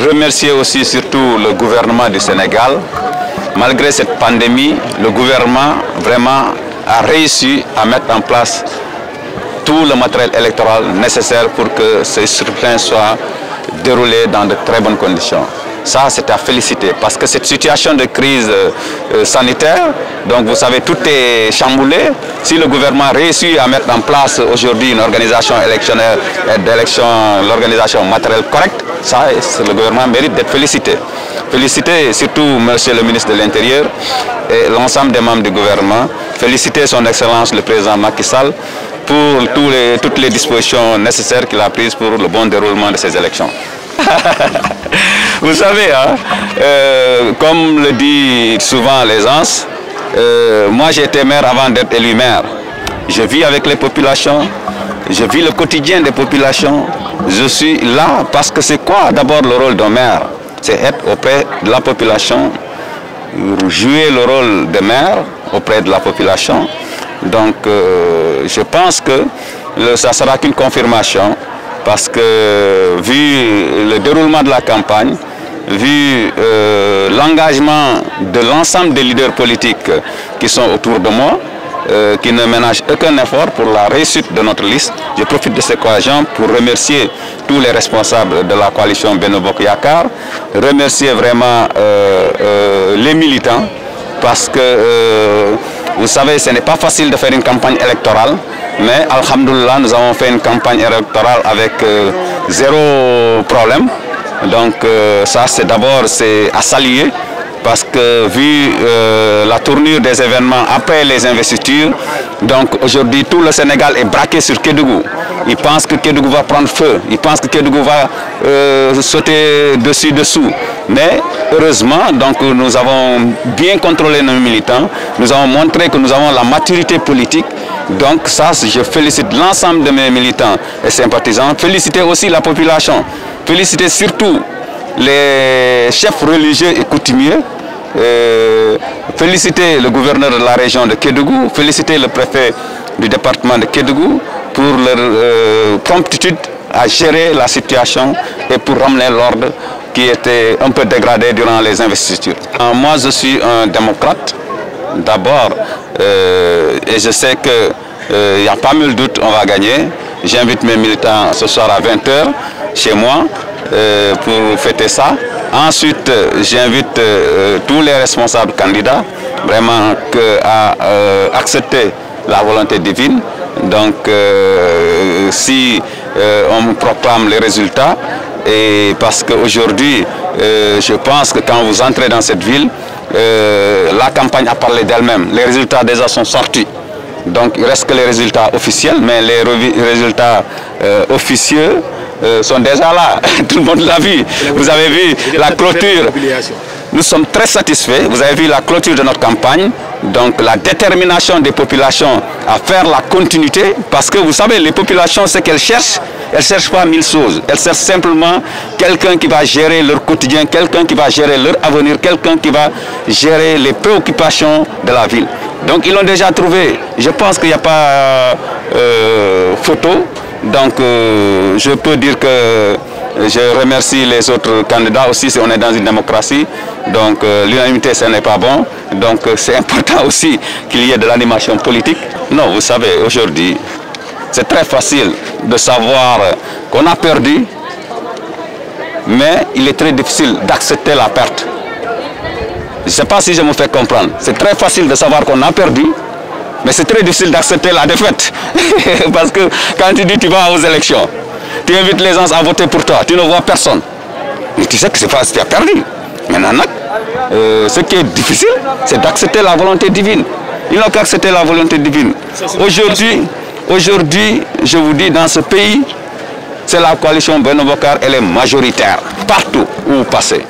Remercier aussi surtout le gouvernement du Sénégal. Malgré cette pandémie, le gouvernement vraiment a réussi à mettre en place tout le matériel électoral nécessaire pour que ces scrutins soient déroulés dans de très bonnes conditions. Ça, c'est à féliciter parce que cette situation de crise sanitaire, donc vous savez, tout est chamboulé. Si le gouvernement réussit à mettre en place aujourd'hui une organisation électionnelle et d'élection, l'organisation matérielle correcte, ça, le gouvernement mérite d'être félicité. Féliciter surtout Monsieur le ministre de l'Intérieur et l'ensemble des membres du gouvernement. Féliciter son Excellence le président Macky Sall pour toutes les dispositions nécessaires qu'il a prises pour le bon déroulement de ces élections. Vous savez, hein, comme le dit souvent les gens, moi j'ai été maire avant d'être élu maire. Je vis avec les populations, je vis le quotidien des populations. Je suis là parce que c'est quoi d'abord le rôle d'un maire? C'est être auprès de la population, jouer le rôle de maire auprès de la population. Donc je pense que ça sera qu'une confirmation. Parce que vu le déroulement de la campagne, vu l'engagement de l'ensemble des leaders politiques qui sont autour de moi, qui ne ménagent aucun effort pour la réussite de notre liste, je profite de cette occasion pour remercier tous les responsables de la coalition Benno Bokk Yakaar, remercier vraiment les militants, parce que vous savez, ce n'est pas facile de faire une campagne électorale, mais alhamdoulilah, nous avons fait une campagne électorale avec zéro problème. Donc ça, c'est d'abord à saluer, parce que vu la tournure des événements après les investitures, donc aujourd'hui tout le Sénégal est braqué sur Kédougou. Ils pensent que Kédougou va prendre feu, ils pensent que Kédougou va sauter dessous. Mais heureusement, donc, nous avons bien contrôlé nos militants, nous avons montré que nous avons la maturité politique. Donc ça, je félicite l'ensemble de mes militants et sympathisants, féliciter aussi la population, féliciter surtout les chefs religieux et coutumiers, féliciter le gouverneur de la région de Kédougou, féliciter le préfet du département de Kédougou pour leur promptitude à gérer la situation et pour ramener l'ordre qui était un peu dégradé durant les investitures. Moi, je suis un démocrate, d'abord, et je sais qu'il n'y a pas nul doute, on va gagner. J'invite mes militants ce soir à 20 h chez moi pour fêter ça. Ensuite, j'invite tous les responsables candidats vraiment à accepter la volonté divine. Donc, si on proclame les résultats, et parce qu'aujourd'hui, je pense que quand vous entrez dans cette ville, la campagne a parlé d'elle-même. Les résultats déjà sont sortis. Donc, il reste que les résultats officiels, mais les résultats officieux sont déjà là. Tout le monde l'a vu. Vous avez vu la clôture. Nous sommes très satisfaits. Vous avez vu la clôture de notre campagne. Donc la détermination des populations à faire la continuité. Parce que vous savez, les populations, ce qu'elles cherchent, elles ne cherchent pas mille choses. Elles cherchent simplement quelqu'un qui va gérer leur quotidien, quelqu'un qui va gérer leur avenir, quelqu'un qui va gérer les préoccupations de la ville. Donc ils l'ont déjà trouvé. Je pense qu'il n'y a pas photo. Donc je peux dire que je remercie les autres candidats aussi, si on est dans une démocratie. Donc l'unanimité, ce n'est pas bon. Donc c'est important aussi qu'il y ait de l'animation politique. Non, vous savez, aujourd'hui, c'est très facile de savoir qu'on a perdu, mais il est très difficile d'accepter la perte. Je ne sais pas si je me fais comprendre. C'est très facile de savoir qu'on a perdu, mais c'est très difficile d'accepter la défaite. Parce que quand tu dis tu vas aux élections, tu invites les gens à voter pour toi, tu ne vois personne. Mais tu sais que c'est pas, tu as perdu. Maintenant, ce qui est difficile, c'est d'accepter la volonté divine. Ils n'ont qu'à accepter la volonté divine. Aujourd'hui, je vous dis, dans ce pays, c'est la coalition Benno Bokk Yakaar, elle est majoritaire, partout où vous passez.